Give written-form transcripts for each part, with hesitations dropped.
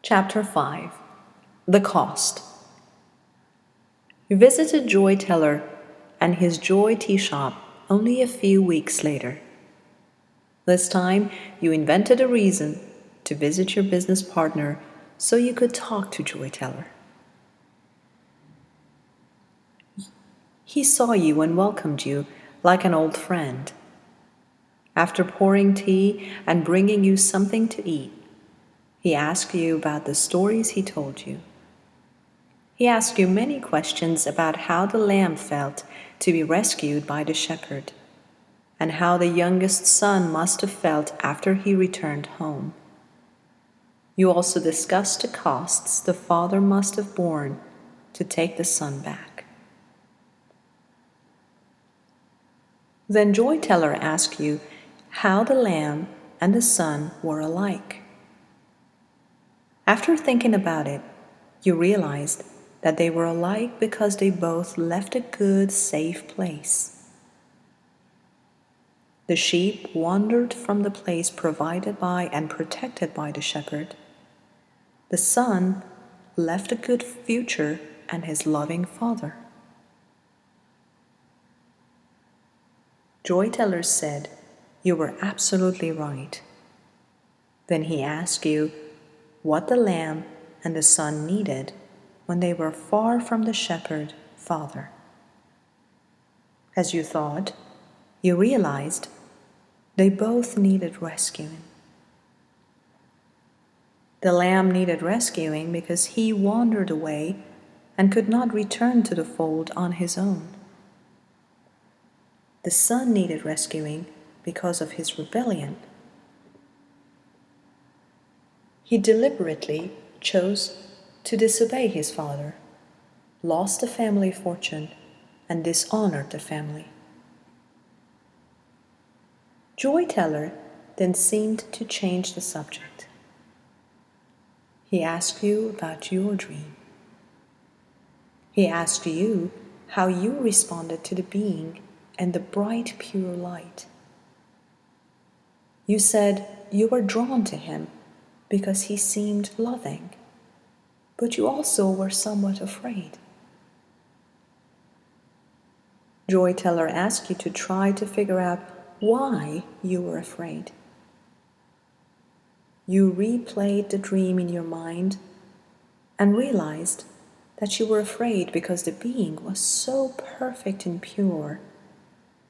Chapter 5. The Cost. You visited Joy Teller and his Joy Tea Shop only a few weeks later. This time, you invented a reason to visit your business partner so you could talk to Joy Teller. He saw you and welcomed you like an old friend. After pouring tea and bringing you something to eat, he asked you about the stories he told you. He asked you many questions about how the lamb felt to be rescued by the shepherd, and how the youngest son must have felt after he returned home. You also discussed the costs the father must have borne to take the son back. Then Joy Teller asked you how the lamb and the son were alike. After thinking about it, you realized that they were alike because they both left a good, safe place. The sheep wandered from the place provided by and protected by the shepherd. The son left a good future and his loving father. Joy Teller said you were absolutely right. Then he asked you what the lamb and the son needed when they were far from the shepherd father. As you thought, you realized they both needed rescuing. The lamb needed rescuing because he wandered away and could not return to the fold on his own. The son needed rescuing because of his rebellion. He deliberately chose to disobey his father, lost the family fortune, and dishonored the family. Joy Teller then seemed to change the subject. He asked you about your dream. He asked you how you responded to the being and the bright, pure light. You said you were drawn to him because he seemed loving, but you also were somewhat afraid. Joy Teller asked you to try to figure out why you were afraid. You replayed the dream in your mind and realized that you were afraid because the being was so perfect and pure,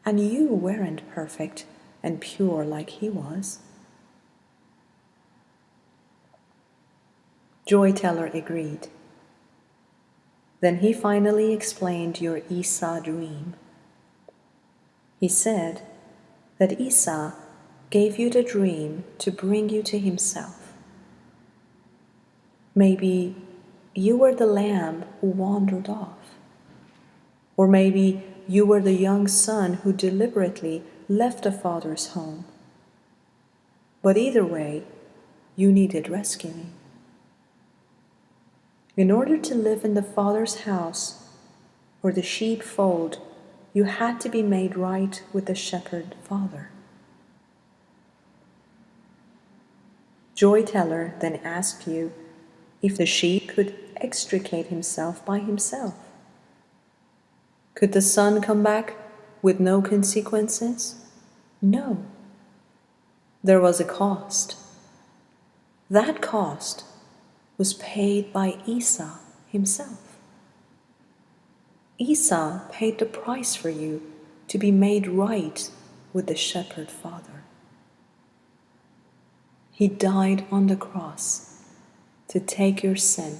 and you weren't perfect and pure like he was. Joy Teller agreed. Then he finally explained your Esau dream. He said that Esau gave you the dream to bring you to himself. Maybe you were the lamb who wandered off, or maybe you were the young son who deliberately left the father's home. But either way, you needed rescuing. In order to live in the Father's house or the sheepfold, you had to be made right with the shepherd father. Joy Teller then asked you if the sheep could extricate himself by himself. Could the son come back with no consequences? No. There was a cost. That cost was paid by Esau himself. Esau paid the price for you to be made right with the shepherd father. He died on the cross to take your sin.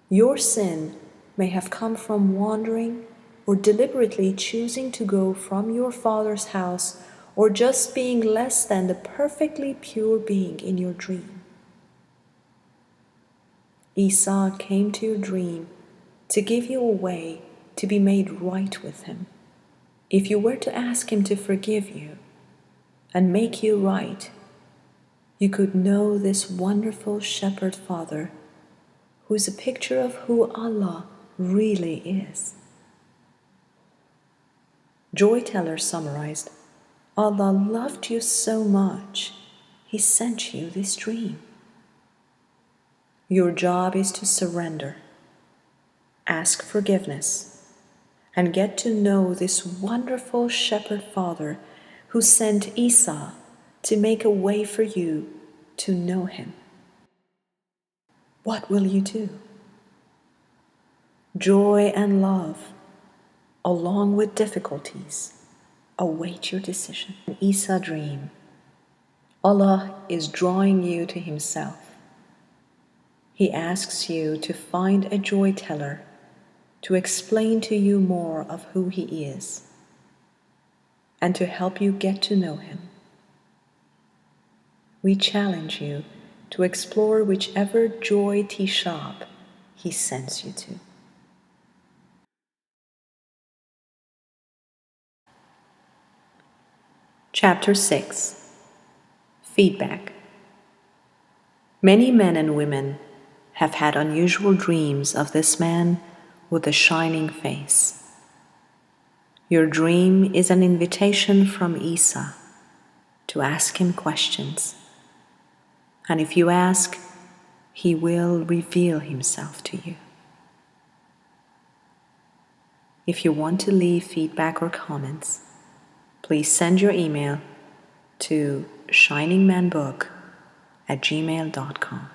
Your sin may have come from wandering or deliberately choosing to go from your father's house, or just being less than the perfectly pure being in your dream. Esau came to your dream to give you a way to be made right with him. If you were to ask him to forgive you and make you right, you could know this wonderful shepherd father who is a picture of who Allah really is. Joy Teller summarized, Allah loved you so much, He sent you this dream. Your job is to surrender, ask forgiveness, and get to know this wonderful shepherd father who sent Esau to make a way for you to know him. What will you do? Joy and love, along with difficulties, await your decision. Esau dream. Allah is drawing you to Himself. He asks you to find a joy teller to explain to you more of who He is and to help you get to know Him. We challenge you to explore whichever joy tea shop He sends you to. Chapter 6. Feedback. Many men and women have had unusual dreams of this man with a shining face. Your dream is an invitation from Esau to ask him questions. And if you ask, he will reveal himself to you. If you want to leave feedback or comments, please send your email to shiningmanbook@gmail.com.